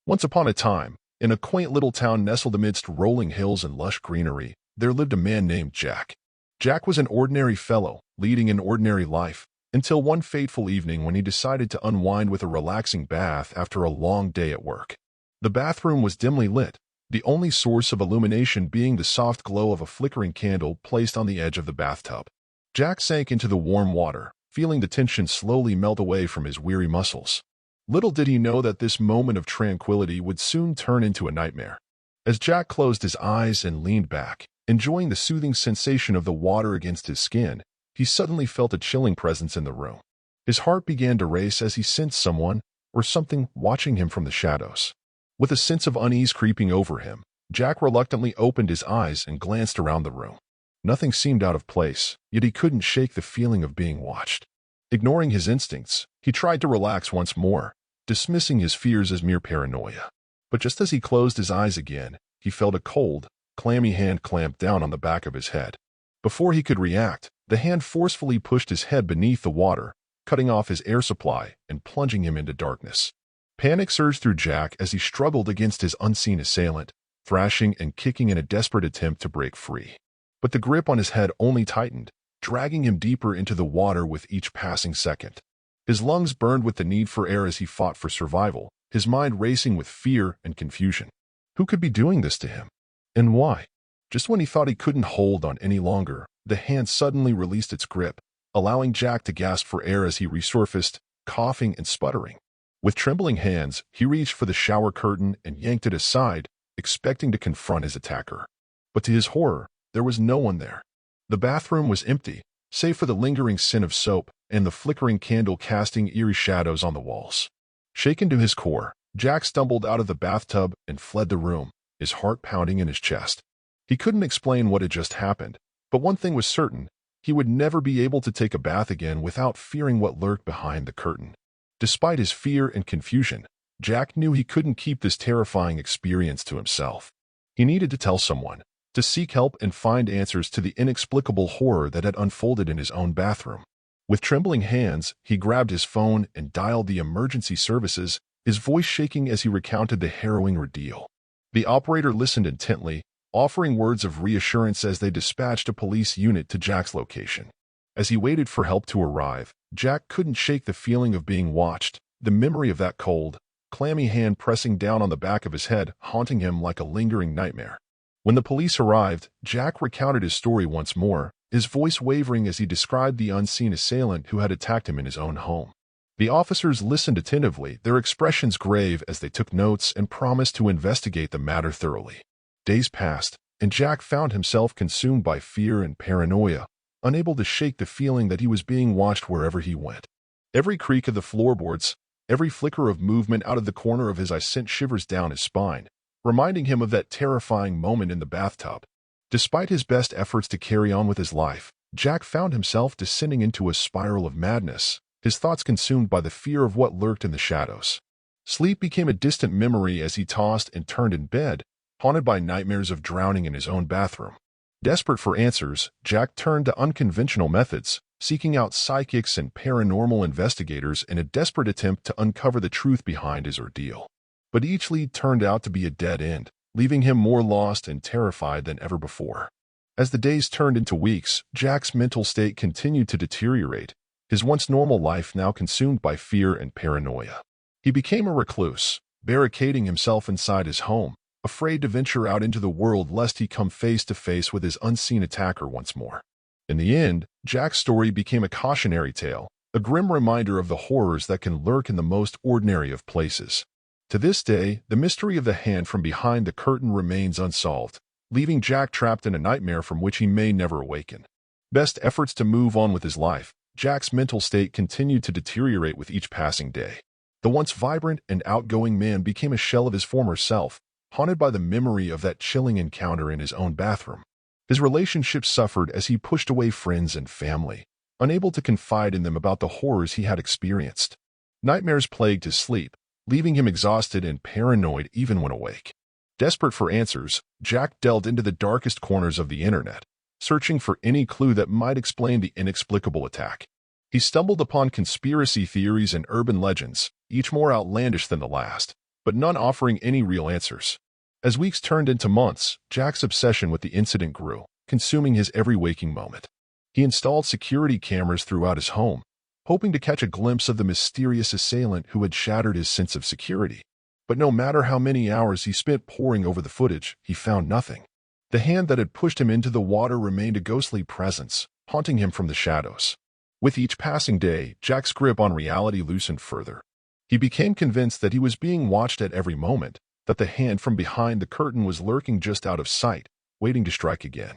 Once upon a time, in a quaint little town nestled amidst rolling hills and lush greenery, there lived a man named Jack. Jack was an ordinary fellow, leading an ordinary life, until one fateful evening when he decided to unwind with a relaxing bath after a long day at work. The bathroom was dimly lit, the only source of illumination being the soft glow of a flickering candle placed on the edge of the bathtub. Jack sank into the warm water, feeling the tension slowly melt away from his weary muscles. Little did he know that this moment of tranquility would soon turn into a nightmare. As Jack closed his eyes and leaned back, enjoying the soothing sensation of the water against his skin, he suddenly felt a chilling presence in the room. His heart began to race as he sensed someone or something watching him from the shadows. With a sense of unease creeping over him, Jack reluctantly opened his eyes and glanced around the room. Nothing seemed out of place, yet he couldn't shake the feeling of being watched. Ignoring his instincts, he tried to relax once more, dismissing his fears as mere paranoia. But just as he closed his eyes again, he felt a cold, clammy hand clamp down on the back of his head. Before he could react, the hand forcefully pushed his head beneath the water, cutting off his air supply and plunging him into darkness. Panic surged through Jack as he struggled against his unseen assailant, thrashing and kicking in a desperate attempt to break free. But the grip on his head only tightened, dragging him deeper into the water with each passing second. His lungs burned with the need for air as he fought for survival, his mind racing with fear and confusion. Who could be doing this to him? And why? Just when he thought he couldn't hold on any longer, the hand suddenly released its grip, allowing Jack to gasp for air as he resurfaced, coughing and sputtering. With trembling hands, he reached for the shower curtain and yanked it aside, expecting to confront his attacker. But to his horror, there was no one there. The bathroom was empty, save for the lingering scent of soap and the flickering candle casting eerie shadows on the walls. Shaken to his core, Jack stumbled out of the bathtub and fled the room, his heart pounding in his chest. He couldn't explain what had just happened, but one thing was certain: he would never be able to take a bath again without fearing what lurked behind the curtain. Despite his fear and confusion, Jack knew he couldn't keep this terrifying experience to himself. He needed to tell someone, to seek help and find answers to the inexplicable horror that had unfolded in his own bathroom. With trembling hands, he grabbed his phone and dialed the emergency services, his voice shaking as he recounted the harrowing ordeal. The operator listened intently, offering words of reassurance as they dispatched a police unit to Jack's location. As he waited for help to arrive, Jack couldn't shake the feeling of being watched, the memory of that cold, clammy hand pressing down on the back of his head haunting him like a lingering nightmare. When the police arrived, Jack recounted his story once more, his voice wavering as he described the unseen assailant who had attacked him in his own home. The officers listened attentively, their expressions grave as they took notes and promised to investigate the matter thoroughly. Days passed, and Jack found himself consumed by fear and paranoia, unable to shake the feeling that he was being watched wherever he went. Every creak of the floorboards, every flicker of movement out of the corner of his eye sent shivers down his spine, reminding him of that terrifying moment in the bathtub. Despite his best efforts to carry on with his life, Jack found himself descending into a spiral of madness, his thoughts consumed by the fear of what lurked in the shadows. Sleep became a distant memory as he tossed and turned in bed, haunted by nightmares of drowning in his own bathroom. Desperate for answers, Jack turned to unconventional methods, seeking out psychics and paranormal investigators in a desperate attempt to uncover the truth behind his ordeal. But each lead turned out to be a dead end, leaving him more lost and terrified than ever before. As the days turned into weeks, Jack's mental state continued to deteriorate, his once normal life now consumed by fear and paranoia. He became a recluse, barricading himself inside his home, afraid to venture out into the world lest he come face to face with his unseen attacker once more. In the end, Jack's story became a cautionary tale, a grim reminder of the horrors that can lurk in the most ordinary of places. To this day, the mystery of the hand from behind the curtain remains unsolved, leaving Jack trapped in a nightmare from which he may never awaken. Best efforts to move on with his life, Jack's mental state continued to deteriorate with each passing day. The once vibrant and outgoing man became a shell of his former self, haunted by the memory of that chilling encounter in his own bathroom. His relationships suffered as he pushed away friends and family, unable to confide in them about the horrors he had experienced. Nightmares plagued his sleep, leaving him exhausted and paranoid even when awake. Desperate for answers, Jack delved into the darkest corners of the internet, searching for any clue that might explain the inexplicable attack. He stumbled upon conspiracy theories and urban legends, each more outlandish than the last, but none offering any real answers. As weeks turned into months, Jack's obsession with the incident grew, consuming his every waking moment. He installed security cameras throughout his home, hoping to catch a glimpse of the mysterious assailant who had shattered his sense of security. But no matter how many hours he spent poring over the footage, he found nothing. The hand that had pushed him into the water remained a ghostly presence, haunting him from the shadows. With each passing day, Jack's grip on reality loosened further. He became convinced that he was being watched at every moment, that the hand from behind the curtain was lurking just out of sight, waiting to strike again.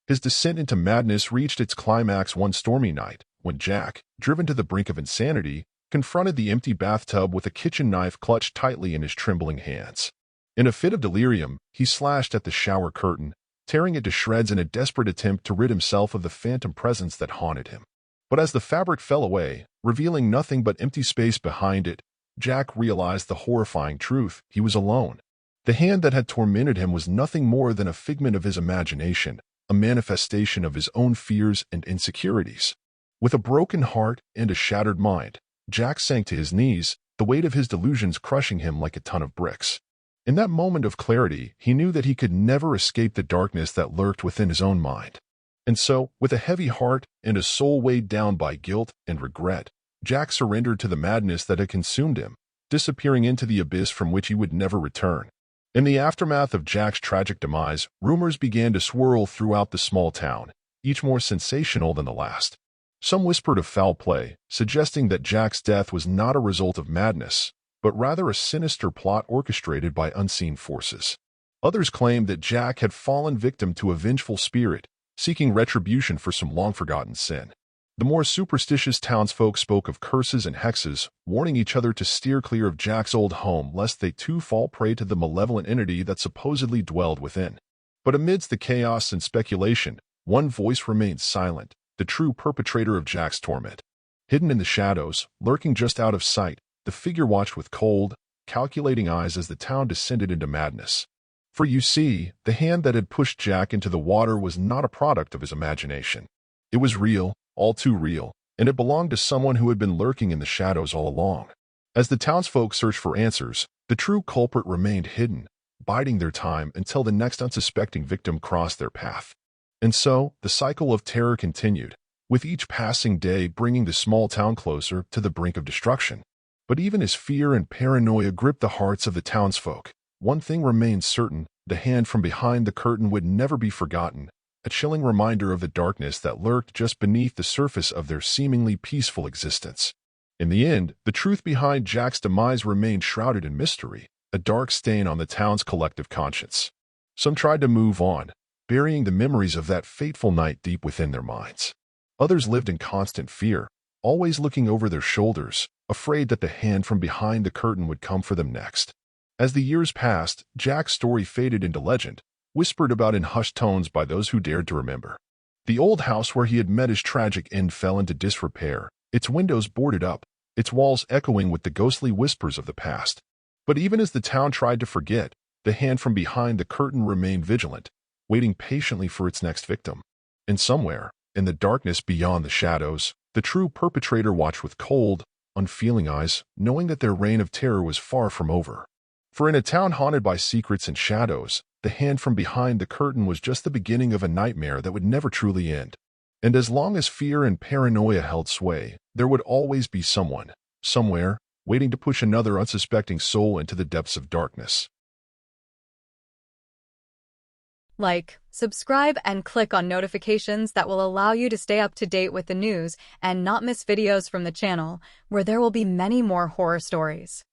His descent into madness reached its climax one stormy night, when Jack, driven to the brink of insanity, confronted the empty bathtub with a kitchen knife clutched tightly in his trembling hands. In a fit of delirium, he slashed at the shower curtain, tearing it to shreds in a desperate attempt to rid himself of the phantom presence that haunted him. But as the fabric fell away, revealing nothing but empty space behind it, Jack realized the horrifying truth: he was alone. The hand that had tormented him was nothing more than a figment of his imagination, a manifestation of his own fears and insecurities. With a broken heart and a shattered mind, Jack sank to his knees, the weight of his delusions crushing him like a ton of bricks. In that moment of clarity, he knew that he could never escape the darkness that lurked within his own mind. And so, with a heavy heart and a soul weighed down by guilt and regret, Jack surrendered to the madness that had consumed him, disappearing into the abyss from which he would never return. In the aftermath of Jack's tragic demise, rumors began to swirl throughout the small town, each more sensational than the last. Some whispered of foul play, suggesting that Jack's death was not a result of madness, but rather a sinister plot orchestrated by unseen forces. Others claimed that Jack had fallen victim to a vengeful spirit, seeking retribution for some long-forgotten sin. The more superstitious townsfolk spoke of curses and hexes, warning each other to steer clear of Jack's old home lest they too fall prey to the malevolent entity that supposedly dwelled within. But amidst the chaos and speculation, one voice remained silent: the true perpetrator of Jack's torment. Hidden in the shadows, lurking just out of sight, the figure watched with cold, calculating eyes as the town descended into madness. For you see, the hand that had pushed Jack into the water was not a product of his imagination. It was real, all too real, and it belonged to someone who had been lurking in the shadows all along. As the townsfolk searched for answers, the true culprit remained hidden, biding their time until the next unsuspecting victim crossed their path. And so, the cycle of terror continued, with each passing day bringing the small town closer to the brink of destruction. But even as fear and paranoia gripped the hearts of the townsfolk, one thing remained certain: the hand from behind the curtain would never be forgotten, a chilling reminder of the darkness that lurked just beneath the surface of their seemingly peaceful existence. In the end, the truth behind Jack's demise remained shrouded in mystery, a dark stain on the town's collective conscience. Some tried to move on, burying the memories of that fateful night deep within their minds. Others lived in constant fear, always looking over their shoulders, afraid that the hand from behind the curtain would come for them next. As the years passed, Jack's story faded into legend, whispered about in hushed tones by those who dared to remember. The old house where he had met his tragic end fell into disrepair, its windows boarded up, its walls echoing with the ghostly whispers of the past. But even as the town tried to forget, the hand from behind the curtain remained vigilant, waiting patiently for its next victim. And somewhere, in the darkness beyond the shadows, the true perpetrator watched with cold, unfeeling eyes, knowing that their reign of terror was far from over. For in a town haunted by secrets and shadows, the hand from behind the curtain was just the beginning of a nightmare that would never truly end. And as long as fear and paranoia held sway, there would always be someone, somewhere, waiting to push another unsuspecting soul into the depths of darkness. Like, subscribe, and click on notifications that will allow you to stay up to date with the news and not miss videos from the channel, where there will be many more horror stories.